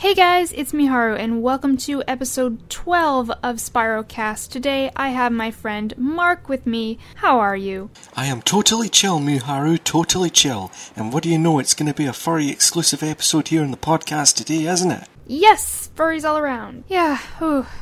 Hey guys, it's Miharu, and welcome to episode 12 of SpyroCast. Today I have my friend Mark with me. How are you? I am totally chill, Miharu, totally chill. And what do you know, it's going to be a furry exclusive episode here on the podcast today, isn't it? Yes, furries all around. Yeah,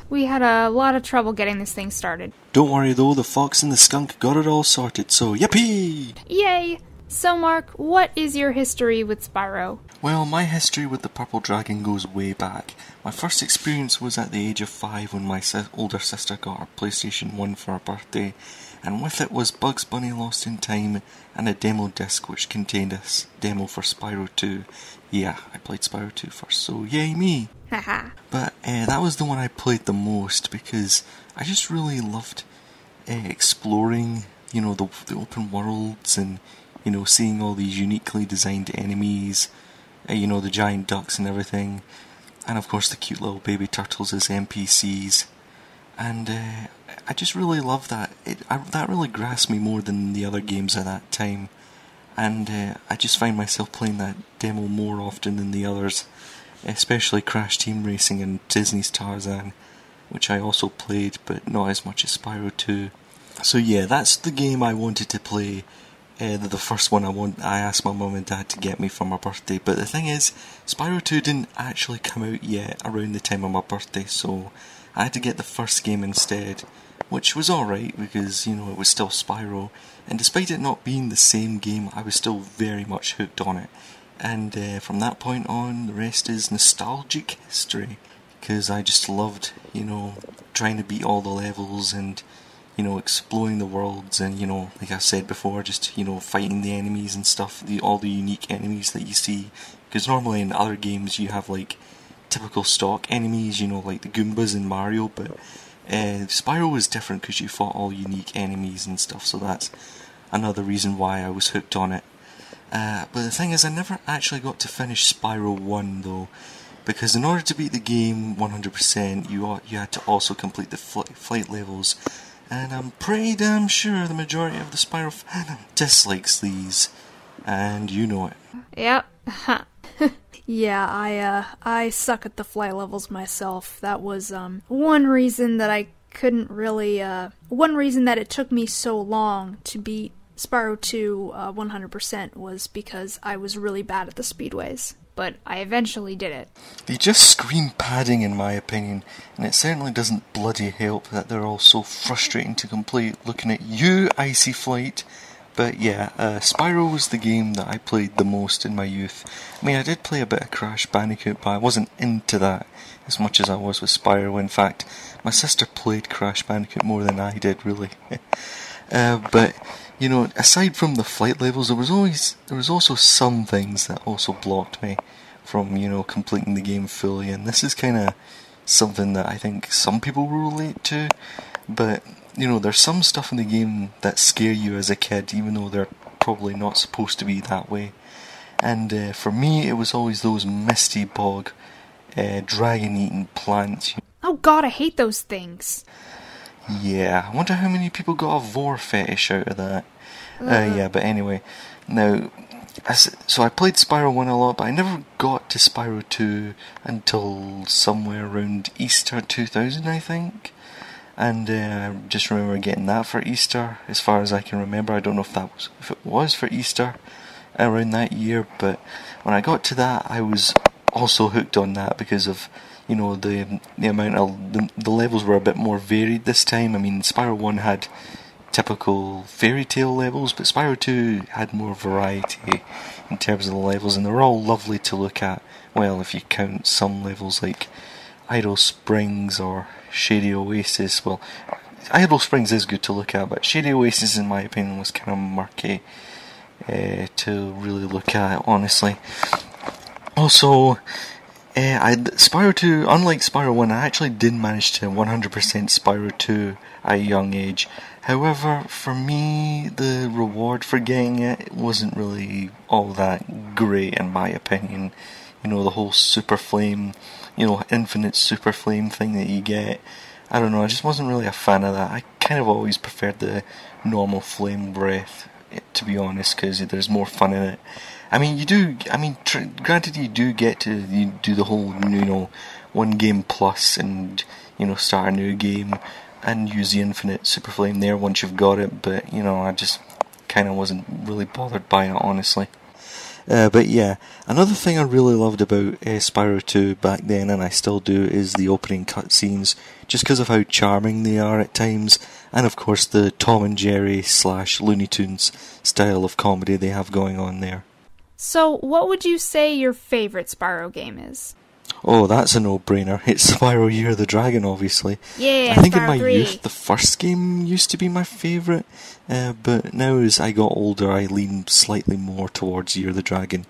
we had a lot of trouble getting this thing started. Don't worry though, the fox and the skunk got it all sorted, so yippee! Yay! So Mark, what is your history with Spyro? Well, my history with the Purple Dragon goes way back. My first experience was at the age of 5 when my older sister got her PlayStation 1 for her birthday, and with it was Bugs Bunny Lost in Time and a demo disc which contained a demo for Spyro 2. Yeah, I played Spyro 2 first, so yay me! Haha. But that was the one I played the most because I just really loved exploring, you know, the open worlds and, you know, seeing all these uniquely designed enemies, you know, the giant ducks and everything, and of course the cute little baby turtles as NPCs, and I just really love that. That really grasped me more than the other games at that time, and I just find myself playing that demo more often than the others, especially Crash Team Racing and Disney's Tarzan, which I also played, but not as much as Spyro 2. So yeah, that's the game I wanted to play. The first one I asked my mum and dad to get me for my birthday, but the thing is, Spyro 2 didn't actually come out yet around the time of my birthday, so I had to get the first game instead, which was alright because, you know, it was still Spyro, and despite it not being the same game, I was still very much hooked on it, and from that point on, the rest is nostalgic history, because I just loved, you know, trying to beat all the levels and, you know, exploring the worlds and, you know, like I said before, just, you know, fighting the enemies and stuff, all the unique enemies that you see, because normally in other games you have, like, typical stock enemies, you know, like the Goombas in Mario, but Spyro was different because you fought all unique enemies and stuff, so that's another reason why I was hooked on it. But the thing is, I never actually got to finish Spyro 1, though, because in order to beat the game 100%, you had to also complete the flight levels, and I'm pretty damn sure the majority of the Spyro fandom dislikes these, and you know it. Yep. Yeah, I suck at the flight levels myself. That was, one reason that I couldn't really, one reason that it took me so long to beat Spyro 2, 100% was because I was really bad at the speedways. But I eventually did it. They just scream padding in my opinion, and it certainly doesn't bloody help that they're all so frustrating to complete looking at you, Icy Flight. But yeah, Spyro was the game that I played the most in my youth. I mean, I did play a bit of Crash Bandicoot, but I wasn't into that as much as I was with Spyro. In fact, my sister played Crash Bandicoot more than I did, really. But you know, aside from the flight levels, there was also some things that also blocked me from, you know, completing the game fully, and this is kind of something that I think some people will relate to, but, you know, there's some stuff in the game that scare you as a kid, even though they're probably not supposed to be that way, and for me, it was always those misty bog, dragon-eating plants. Oh god, I hate those things. Yeah, I wonder how many people got a vor fetish out of that. Yeah, but anyway, now, so I played Spyro 1 a lot, but I never got to Spyro 2 until somewhere around Easter 2000, I think. And I just remember getting that for Easter, as far as I can remember. I don't know if it was for Easter around that year, but when I got to that, I was also hooked on that because of, you know, the amount of the levels were a bit more varied this time. I mean, Spyro 1 had typical fairy tale levels, but Spyro 2 had more variety in terms of the levels, and they were all lovely to look at. Well, if you count some levels like Idle Springs or Shady Oasis. Well, Idle Springs is good to look at, but Shady Oasis, in my opinion, was kind of murky to really look at, honestly. Also, Spyro 2, unlike Spyro 1, I actually did manage to 100% Spyro 2 at a young age. However, for me, the reward for getting it wasn't really all that great, in my opinion. You know, the whole Super Flame, you know, infinite Super Flame thing that you get. I don't know, I just wasn't really a fan of that. I kind of always preferred the normal Flame Breath, to be honest, because there's more fun in it. I mean, you do. I mean, granted, you do the whole, one game plus, and start a new game, and use the infinite super flame there once you've got it. But I just kind of wasn't really bothered by it, honestly. But yeah, another thing I really loved about Spyro 2 back then, and I still do, is the opening cutscenes, just because of how charming they are at times, and of course the Tom and Jerry / Looney Tunes style of comedy they have going on there. So, what would you say your favorite Spyro game is? Oh, that's a no-brainer. It's Spyro Year the Dragon, obviously. Yeah, I think Spyro in my 3. youth, the first game used to be my favourite, but now as I got older, I lean slightly more towards Year the Dragon.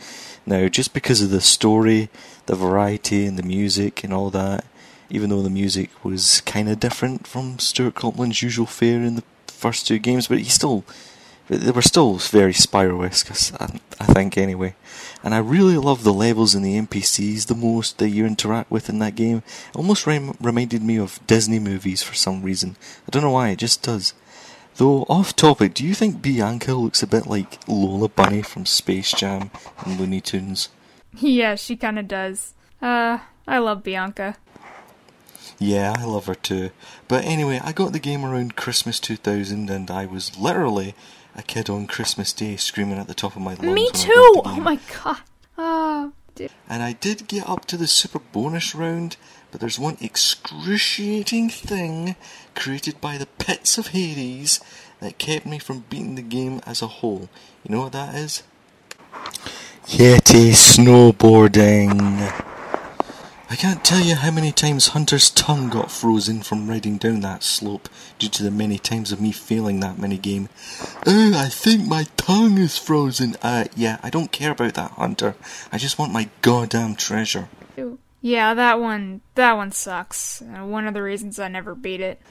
Now, just because of the story, the variety, and the music, and all that, even though the music was kind of different from Stuart Copeland's usual fare in the first two games, but they were still very Spyro-esque, I think, anyway. And I really love the levels and the NPCs the most that you interact with in that game. It almost reminded me of Disney movies for some reason. I don't know why, it just does. Though, off topic, do you think Bianca looks a bit like Lola Bunny from Space Jam and Looney Tunes? Yeah, she kinda does. I love Bianca. Yeah, I love her too. But anyway, I got the game around Christmas 2000, and I was literally a kid on Christmas Day screaming at the top of my lungs. Me too! Oh my god. And I did get up to the super bonus round, but there's one excruciating thing created by the pits of Hades that kept me from beating the game as a whole. You know what that is? Yeti snowboarding. I can't tell you how many times Hunter's tongue got frozen from riding down that slope due to the many times of me failing that minigame. Oh, I think my tongue is frozen. Yeah, I don't care about that, Hunter. I just want my goddamn treasure. Yeah, that one sucks. One of the reasons I never beat it.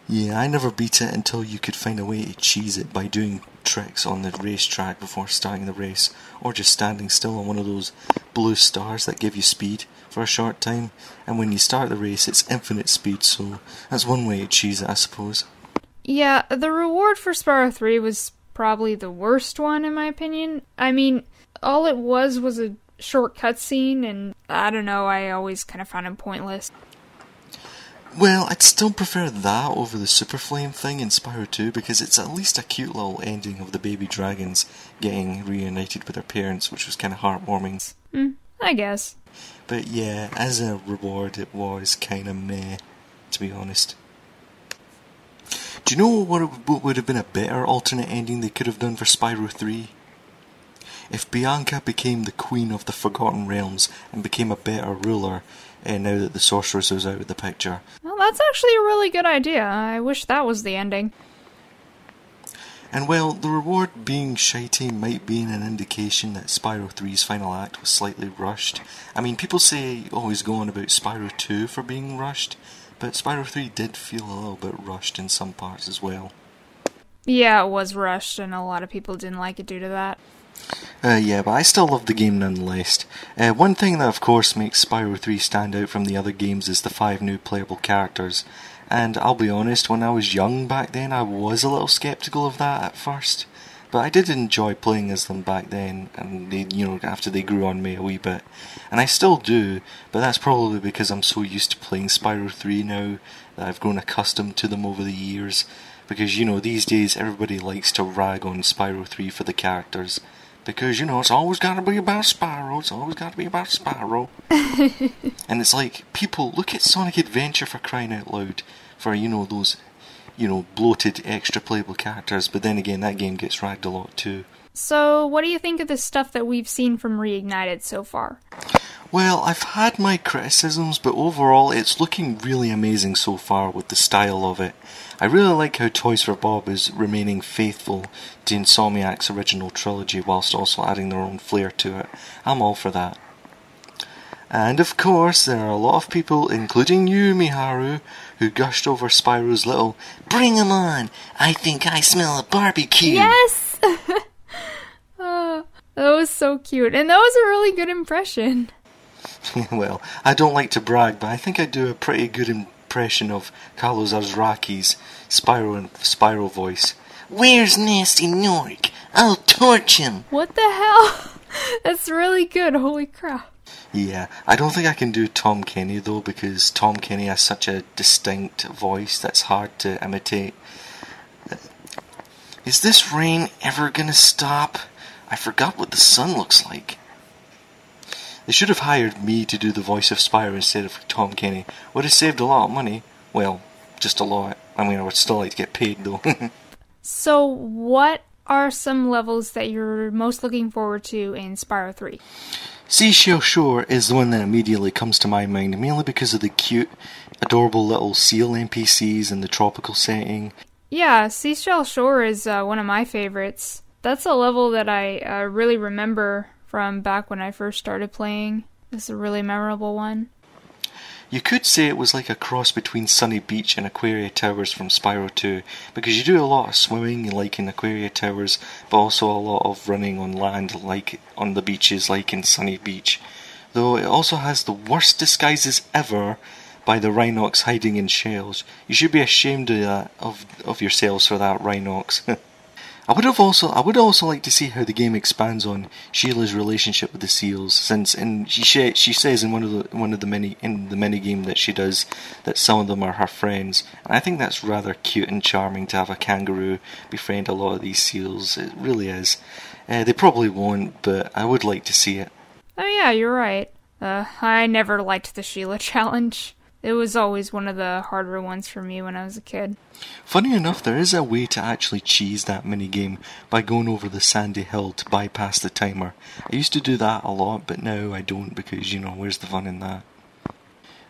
Yeah, I never beat it until you could find a way to cheese it by doing tricks on the racetrack before starting the race, or just standing still on one of those blue stars that give you speed for a short time, and when you start the race it's infinite speed, so that's one way to cheese it, I suppose. Yeah, the reward for Spyro 3 was probably the worst one in my opinion. I mean, all it was a short cutscene, and I don't know, I always kind of found it pointless. Well, I'd still prefer that over the Super Flame thing in Spyro 2, because it's at least a cute little ending of the baby dragons getting reunited with their parents, which was kind of heartwarming. I guess. But yeah, as a reward it was kind of meh, to be honest. Do you know what would have been a better alternate ending they could have done for Spyro 3? If Bianca became the Queen of the Forgotten Realms and became a better ruler, now that the sorceress was out of the picture. Well, that's actually a really good idea. I wish that was the ending. And well, the reward being shitey might be an indication that Spyro 3's final act was slightly rushed. I mean, people say always go on about Spyro 2 for being rushed, but Spyro 3 did feel a little bit rushed in some parts as well. Yeah, it was rushed, and a lot of people didn't like it due to that. Yeah, but I still love the game nonetheless. One thing that of course makes Spyro 3 stand out from the other games is the 5 new playable characters. And I'll be honest, when I was young back then I was a little sceptical of that at first. But I did enjoy playing as them back then, and they, after they grew on me a wee bit. And I still do, but that's probably because I'm so used to playing Spyro 3 now that I've grown accustomed to them over the years. Because, these days everybody likes to rag on Spyro 3 for the characters. Because, it's always got to be about Spyro, it's always got to be about Spyro. And it's like, people, look at Sonic Adventure for crying out loud. For, those, bloated extra playable characters. But then again, that game gets ragged a lot too. So, what do you think of the stuff that we've seen from Reignited so far? Well, I've had my criticisms, but overall it's looking really amazing so far with the style of it. I really like how Toys for Bob is remaining faithful to Insomniac's original trilogy whilst also adding their own flair to it. I'm all for that. And of course, there are a lot of people, including you, Miharu, who gushed over Spyro's little "Bring 'em on! I think I smell a barbecue!" Yes! That was so cute, and that was a really good impression. Well, I don't like to brag, but I think I do a pretty good impression of Carlos Azraki's Spyro voice. Where's Nasty Nork? I'll torch him. What the hell? That's really good, holy crap. Yeah, I don't think I can do Tom Kenny though, because Tom Kenny has such a distinct voice that's hard to imitate. Is this rain ever gonna stop? I forgot what the sun looks like. They should have hired me to do the voice of Spyro instead of Tom Kenny. Would have saved a lot of money. Well, just a lot. I mean, I would still like to get paid though. So, what are some levels that you're most looking forward to in Spyro 3? Seashell Shore is the one that immediately comes to my mind, mainly because of the cute, adorable little seal NPCs and the tropical setting. Yeah, Seashell Shore is one of my favorites. That's a level that I really remember from back when I first started playing. It's a really memorable one. You could say it was like a cross between Sunny Beach and Aquaria Towers from Spyro 2, because you do a lot of swimming like in Aquaria Towers, but also a lot of running on land like on the beaches like in Sunny Beach. Though it also has the worst disguises ever by the Rhinox hiding in shells. You should be ashamed of yourselves for that, Rhinox. I would also like to see how the game expands on Sheila's relationship with the seals, since she says in one of the mini game that she does that some of them are her friends, and I think that's rather cute and charming to have a kangaroo befriend a lot of these seals. It really is. They probably won't, but I would like to see it. Oh yeah, you're right. I never liked the Sheila challenge. It was always one of the harder ones for me when I was a kid. Funny enough, there is a way to actually cheese that minigame by going over the sandy hill to bypass the timer. I used to do that a lot, but now I don't because, where's the fun in that?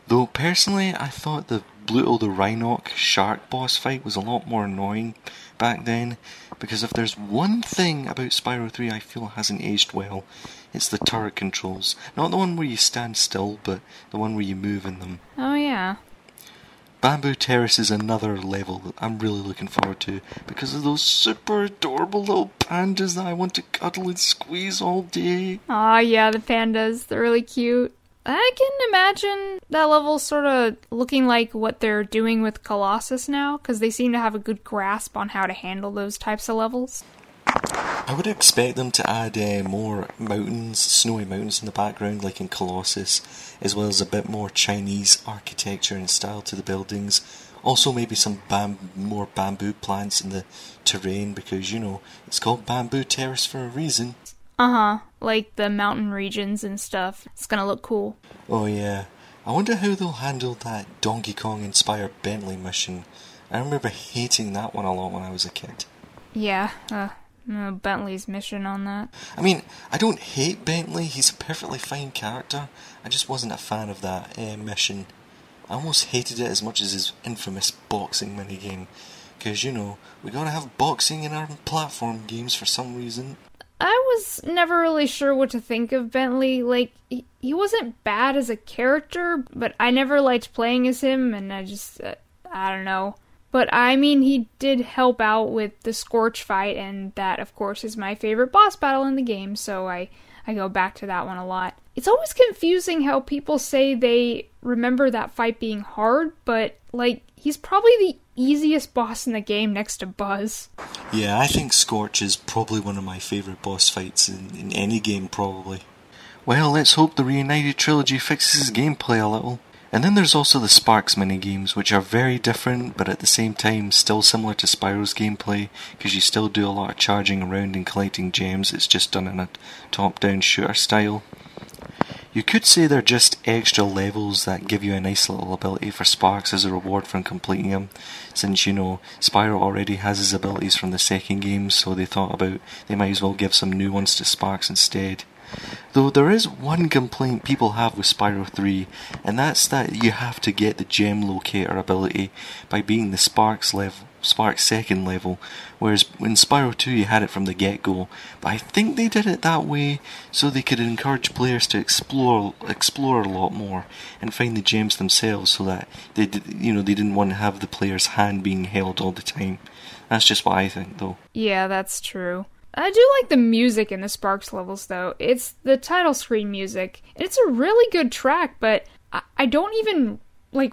Though, personally, I thought the Bluto the Rhinox shark boss fight was a lot more annoying back then, because if there's one thing about Spyro 3 I feel hasn't aged well, it's the turret controls. Not the one where you stand still, but the one where you move in them. Oh yeah. Bamboo Terrace is another level that I'm really looking forward to because of those super adorable little pandas that I want to cuddle and squeeze all day. Aw, yeah, the pandas. They're really cute. I can imagine that level sort of looking like what they're doing with Colossus now, because they seem to have a good grasp on how to handle those types of levels. I would expect them to add more mountains, snowy mountains in the background like in Colossus, as well as a bit more Chinese architecture and style to the buildings. Also maybe some more bamboo plants in the terrain because, it's called Bamboo Terrace for a reason. Like the mountain regions and stuff. It's gonna look cool. Oh yeah. I wonder how they'll handle that Donkey Kong inspired Bentley mission. I remember hating that one a lot when I was a kid. Yeah, Bentley's mission on that. I mean, I don't hate Bentley, he's a perfectly fine character. I just wasn't a fan of that mission. I almost hated it as much as his infamous boxing minigame. Because, we gotta have boxing in our platform games for some reason. I was never really sure what to think of Bentley. Like, he wasn't bad as a character, but I never liked playing as him, and I just, I don't know. But, I mean, he did help out with the Scorch fight, and that, of course, is my favorite boss battle in the game, so I go back to that one a lot. It's always confusing how people say they remember that fight being hard, but, he's probably the easiest boss in the game next to Buzz. Yeah, I think Scorch is probably one of my favourite boss fights in any game, probably. Well, let's hope the Reignited trilogy fixes gameplay a little. And then there's also the Sparks minigames, which are very different, but at the same time still similar to Spyro's gameplay, because you still do a lot of charging around and collecting gems. It's just done in a top-down shooter style. You could say they're just extra levels that give you a nice little ability for Sparks as a reward from completing them, since, Spyro already has his abilities from the second game, so they thought about they might as well give some new ones to Sparks instead. Though there is one complaint people have with Spyro 3, and that's that you have to get the gem locator ability by beating the Sparks second level, whereas in Spyro 2 you had it from the get-go. But I think they did it that way so they could encourage players to explore a lot more and find the gems themselves, so that they didn't want to have the player's hand being held all the time. That's just what I think, though. Yeah, that's true. I do like the music in the Sparks levels, though. It's the title screen music. It's a really good track, but I don't even,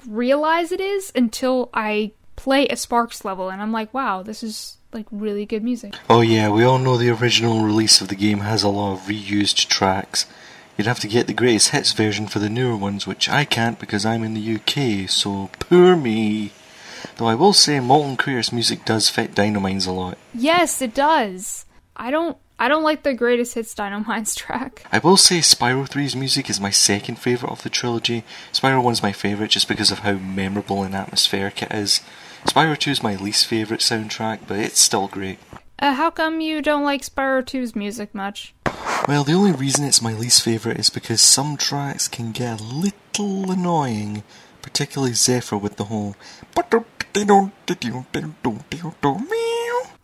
realize it is until I play a Sparks level, and I'm like, wow, this is like really good music. Oh yeah, we all know the original release of the game has a lot of reused tracks. You'd have to get the greatest hits version for the newer ones, which I can't because I'm in the UK, so poor me. Though I will say Molten Creators music does fit Dynamines a lot. Yes, it does. I don't like the Greatest Hits Dynamines track. I will say Spyro 3's music is my second favourite of the trilogy. Spyro 1's my favourite just because of how memorable and atmospheric it is. Spyro 2 is my least favourite soundtrack, but it's still great. How come you don't like Spyro 2's music much? Well, the only reason it's my least favourite is because some tracks can get a little annoying, particularly Zephyr with the whole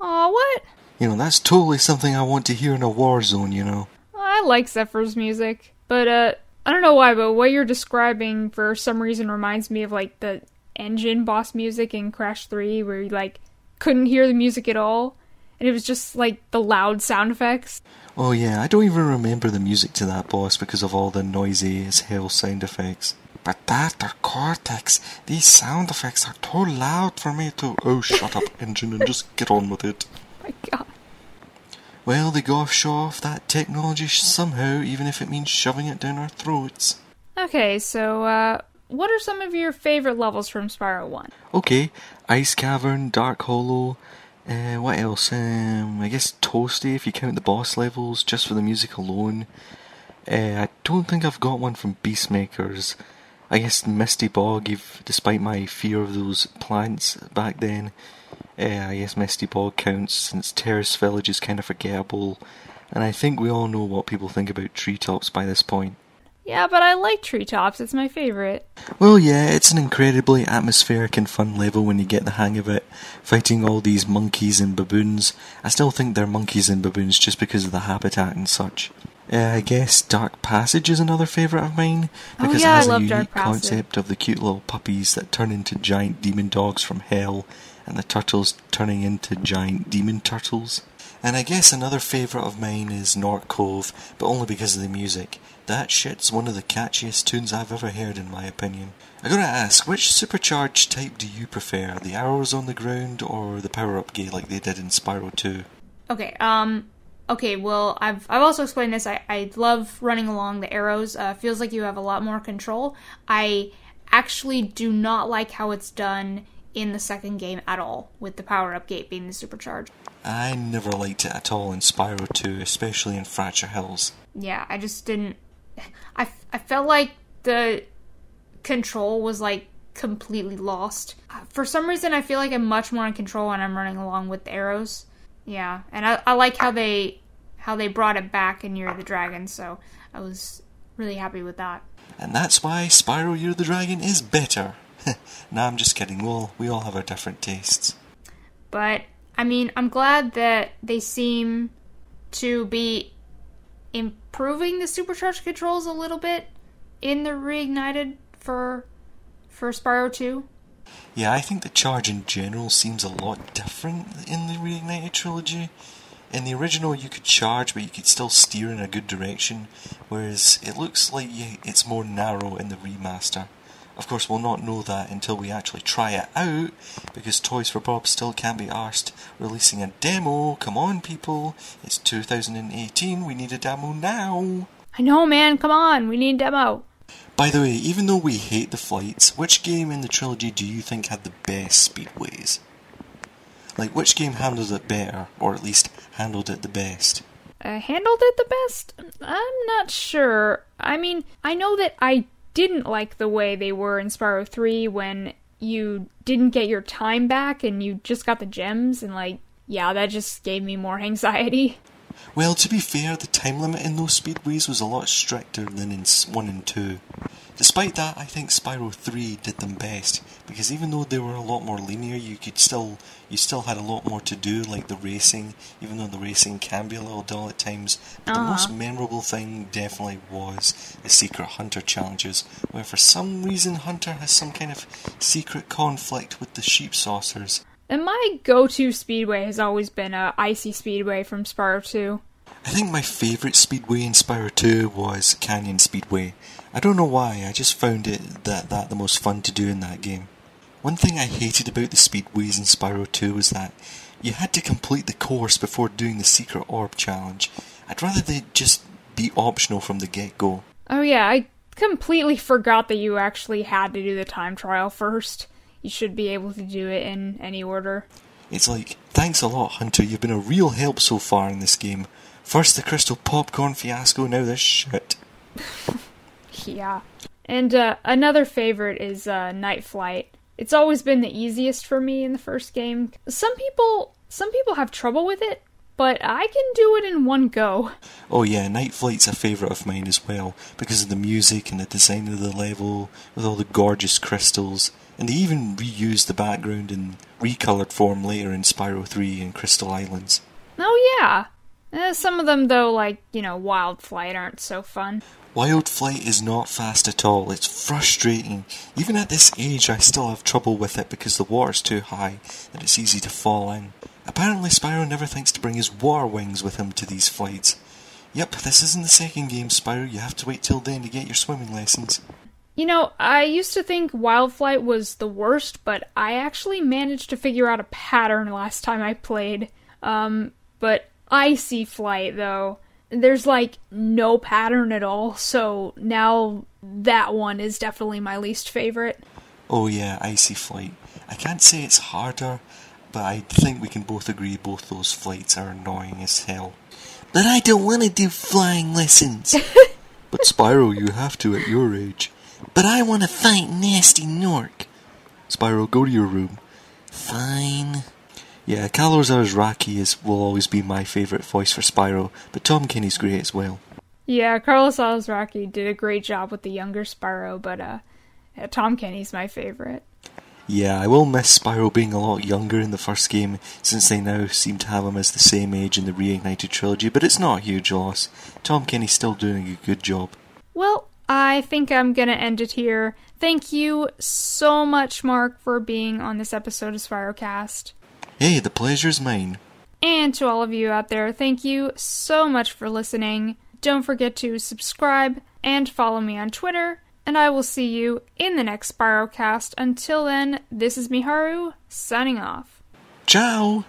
Aw, what? You know, that's totally something I want to hear in a war zone, you know. I like Zephyr's music, but I don't know why, but what you're describing for some reason reminds me of like the engine boss music in Crash 3 where you like couldn't hear the music at all, and it was just like the loud sound effects. Oh yeah, I don't even remember the music to that boss because of all the noisy as hell sound effects. But Dr. Cortex, these sound effects are too loud for me to... Oh, shut up, engine, and just get on with it. Oh my god. Well, they gotta show off that technology somehow, even if it means shoving it down our throats. Okay, so, what are some of your favorite levels from Spyro 1? Okay, Ice Cavern, Dark Hollow, what else? I guess Toasty, if you count the boss levels, just for the music alone. I don't think I've got one from Beastmakers. I guess Misty Bog, despite my fear of those plants back then. I guess Misty Bog counts since Terrace Village is kind of forgettable, and I think we all know what people think about Treetops by this point. Yeah, but I like Treetops, it's my favorite. Well, yeah, it's an incredibly atmospheric and fun level when you get the hang of it, fighting all these monkeys and baboons. I still think they're monkeys and baboons just because of the habitat and such. I guess Dark Passage is another favourite of mine, because it has a unique concept of the cute little puppies that turn into giant demon dogs from hell, and the turtles turning into giant demon turtles. And I guess another favourite of mine is North Cove, but only because of the music. That shit's one of the catchiest tunes I've ever heard in my opinion. I gotta ask, which supercharged type do you prefer? The arrows on the ground or the power-up gate like they did in Spyro 2? Okay, well, I've also explained this. I love running along the arrows. Feels like you have a lot more control. I actually do not like how it's done in the second game at all, with the power-up gate being the supercharge. I never liked it at all in Spyro 2, especially in Fracture Hills. Yeah, I just didn't... I felt like the control was, like, completely lost. For some reason, I feel like I'm much more in control when I'm running along with the arrows. Yeah, and I like how they brought it back in Year of the Dragon, so I was really happy with that. And that's why Spyro Year of the Dragon is better. Nah, I'm just kidding. We all have our different tastes. But, I mean, I'm glad that they seem to be improving the supercharged controls a little bit in the Reignited for Spyro 2. Yeah, I think the charge in general seems a lot different in the Reignited trilogy. In the original you could charge, but you could still steer in a good direction, whereas it looks like it's more narrow in the remaster. Of course, we'll not know that until we actually try it out, because Toys for Bob still can't be arsed releasing a demo. Come on, people. It's 2018. We need a demo now. I know, man. Come on. We need a demo. By the way, even though we hate the flights, which game in the trilogy do you think had the best speedways? Like, which game handled it better, or at least handled it the best? Handled it the best? I'm not sure. I mean, I know that I didn't like the way they were in Spyro 3 when you didn't get your time back and you just got the gems, and like, yeah, that just gave me more anxiety. Well, to be fair, the time limit in those speedways was a lot stricter than in 1 and 2. Despite that, I think Spyro 3 did them best, because even though they were a lot more linear, you still had a lot more to do, like the racing, even though the racing can be a little dull at times. But the most memorable thing definitely was the Secret Hunter challenges, where for some reason Hunter has some kind of secret conflict with the sheep saucers. And my go-to speedway has always been Icy Speedway from Spyro 2. I think my favourite speedway in Spyro 2 was Canyon Speedway. I don't know why, I just found it that the most fun to do in that game. One thing I hated about the speedways in Spyro 2 was that You had to complete the course before doing the secret orb challenge. I'd rather they just be optional from the get-go. Oh yeah, I completely forgot that you actually had to do the time trial first. You should be able to do it in any order. It's like, thanks a lot, Hunter, you've been a real help so far in this game. First the crystal popcorn fiasco, now this shit. Yeah. And another favorite is Night Flight. It's always been the easiest for me in the first game. Some people have trouble with it, but I can do it in one go. Oh yeah, Night Flight's a favourite of mine as well, because of the music and the design of the level, with all the gorgeous crystals, and they even reused the background in recoloured form later in Spyro 3 and Crystal Islands. Oh yeah. Some of them though, like, Wild Flight, aren't so fun. Wild Flight is not fast at all, it's frustrating. Even at this age I still have trouble with it because the water's too high and it's easy to fall in. Apparently Spyro never thinks to bring his water wings with him to these flights. Yep, this isn't the second game, Spyro, you have to wait till then to get your swimming lessons. I used to think Wild Flight was the worst, but I actually managed to figure out a pattern last time I played. But Icy Flight, though, there's no pattern at all, so now that one is definitely my least favorite. Oh yeah, Icy Flight. I can't say it's harder, but I think we can both agree both those flights are annoying as hell. But I don't want to do flying lessons. But Spyro, you have to at your age. But I want to fight Nasty Nork. Spyro, go to your room. Fine. Yeah, Calor's Raki will always be my favourite voice for Spyro, but Tom Kenny's great as well. Yeah, Carlos Alazraki did a great job with the younger Spyro, but Tom Kenny's my favourite. Yeah, I will miss Spyro being a lot younger in the first game, since they now seem to have him as the same age in the Reignited trilogy, but it's not a huge loss. Tom Kenny's still doing a good job. Well, I think I'm gonna end it here. Thank you so much, Mark, for being on this episode of SpyroCast. Hey, the pleasure's mine. And to all of you out there, thank you so much for listening. Don't forget to subscribe and follow me on Twitter, and I will see you in the next SpyroCast. Until then, this is Miharu, signing off. Ciao!